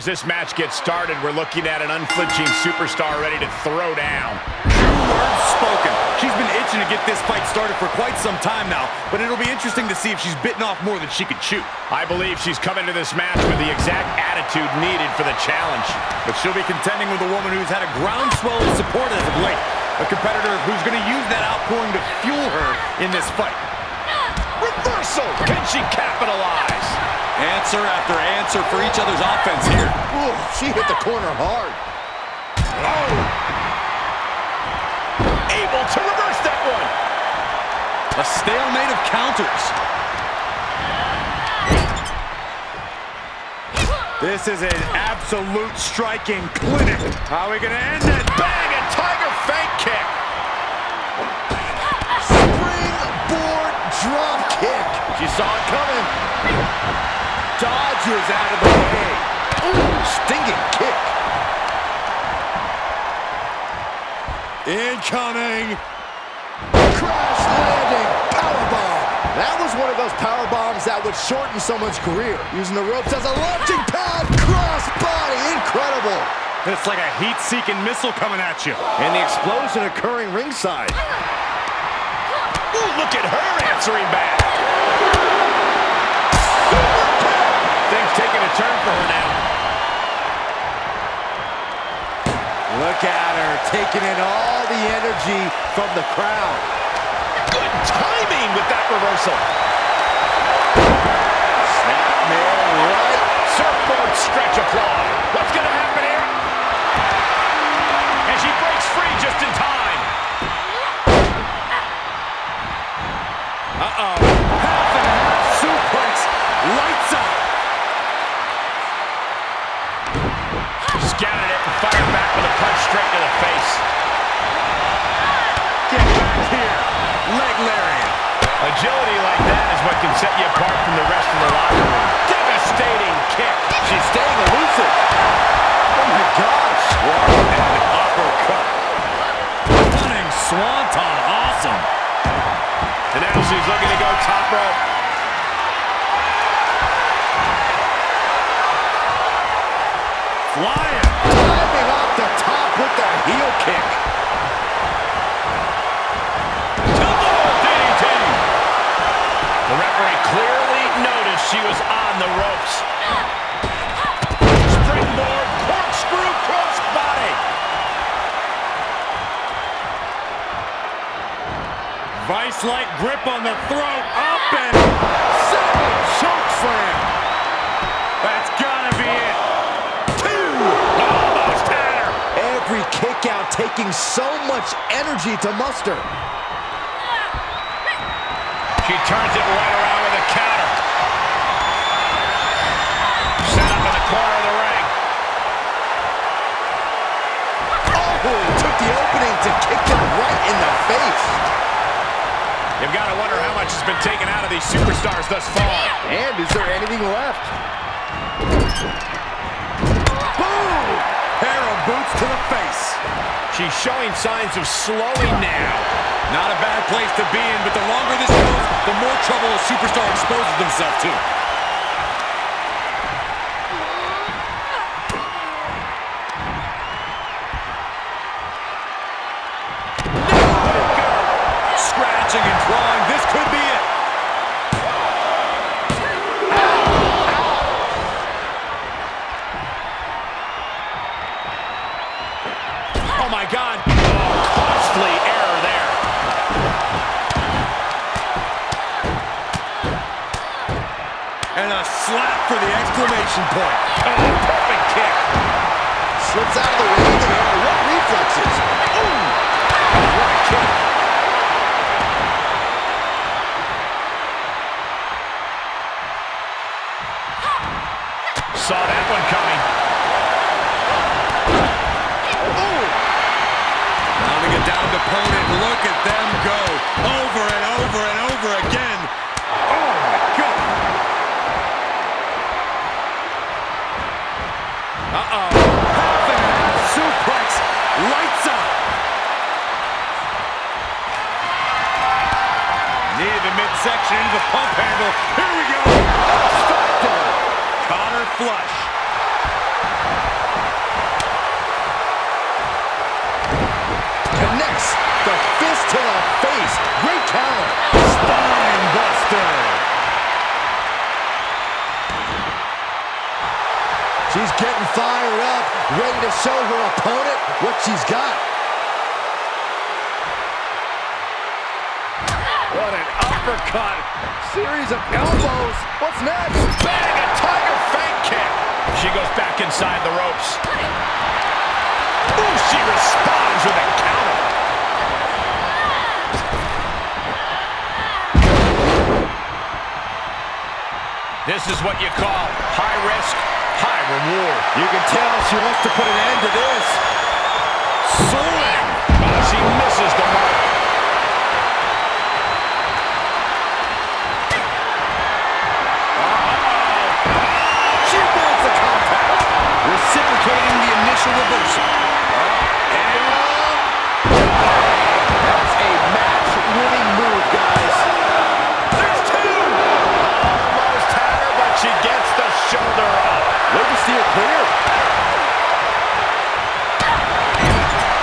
as this match gets started, we're looking at an unflinching superstar ready to throw down. True words spoken. She's been itching to get this fight started for quite some time now, but it'll be interesting to see if she's bitten off more than she could chew. I believe she's come into this match with the exact attitude needed for the challenge. But she'll be contending with a woman who's had a groundswell of support as of late. A competitor who's going to use that outpouring to fuel her in this fight. Reversal! Can she capitalize? Answer after answer for each other's offense here. Ooh, she hit the corner hard. Oh! Able to reverse that one. A stalemate of counters. This is an absolute striking clinic. How are we going to end it? Bang! A tiger feint kick. Springboard drop kick. She saw it coming. Dodges out of the way. Ooh, stinging kick. Incoming. Crash landing powerbomb. That was one of those power bombs that would shorten someone's career. Using the ropes as a launching pad. Cross body. Incredible. It's like a heat-seeking missile coming at you. And the explosion occurring ringside. Ooh, look at her answering back. Things taking a turn for her now. Look at her, taking in all the energy from the crowd. Good timing with that reversal. Snapmare right. Surfboard stretch applied. What's going to happen here? And she breaks free just in time. Uh-oh. Half and half suplex. Lights up. Scouted it and fired back with a punch straight to the face. Get back here. Leg lariat. Agility like that is what can set you apart from the rest of the locker room. Devastating kick. She's staying elusive. Oh my gosh. What an uppercut. Running swanton. Awesome. And now she's looking to go top rope. Flying. Climbing off the top with the heel kick. DDT. The referee clearly noticed she was on the ropes. Springboard corkscrew crossbody. Vice-like grip on the throat. Up and choke slam. That's gotta be it. Almost had her. Every kick out taking so much energy to muster. She turns it right around with a counter. Set up in the corner of the ring. Oh, took the opening to kick them right in the face. You've got to wonder how much has been taken out of these superstars thus far. And is there anything left? Boom! Pair of boots to the face. She's showing signs of slowing now. Not a bad place to be in, but the longer this goes, the more trouble a superstar exposes themselves to. Scratching and clawing, this could be it. Oh my God. Oh, costly error there. And a slap for the exclamation point. Oh, perfect kick. Slips out of the way in the air. What reflexes? Ooh! What a kick. Saw that one coming. Mounting a downed opponent. Look at them go. Over and over and over again. Oh, my God. Uh-oh. Half and half suplex. Lights up. Knee to the midsection into the pump handle. Here we go. Caught her flush. Jeez, great counter. Spine buster. She's getting fired up, ready to show her opponent what she's got. What an uppercut. Series of elbows. What's next? Bang, a tiger feint kick. She goes back inside the ropes. Ooh, she responds with a counter. This is what you call high risk, high reward. You can tell she wants to put an end to this. Swing. Oh, she misses the mark. She avoids the contact, reciprocating the initial reversal. That's a match-winning move, guys. There's two. Almost had her, but she gets the shoulder up. Way to steer clear.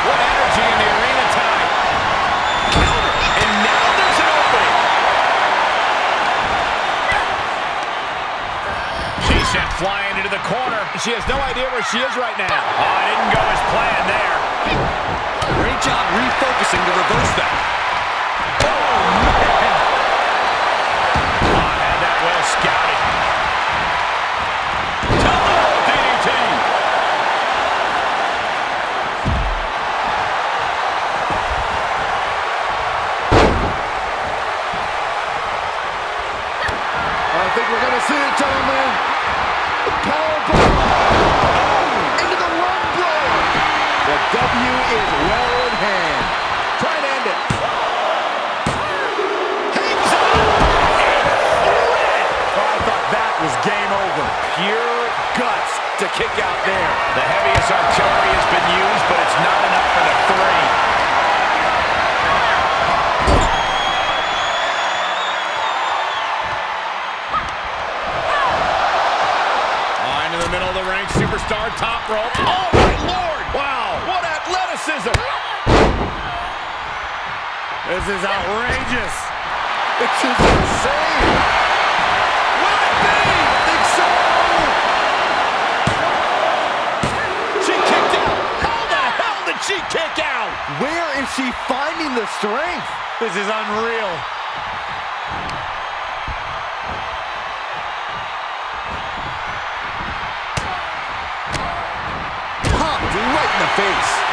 What energy in the arena tonight. Counter. And now there's an opening. She's sent flying into the corner. She has no idea where she is right now. Oh, it didn't go as planned there. Great job refocusing to reverse that. Oh, man. Oh, had that well scouted. Double DDT. I think we're going to see it, gentlemen. Powerbomb. Oh, into the run blower. The W is well in hand. Try and end it. Hangs on. Oh, I thought that was game over. Pure guts to kick out there. The heaviest artillery has been used, but it's not enough for the three. Into the middle of the ring, superstar top rope. Oh, my Lord. Wow, what athleticism. This is outrageous. It's just insane. Will it be? I think so. She kicked out. How the hell did she kick out? Where is she finding the strength? This is unreal. Pumped right in the face.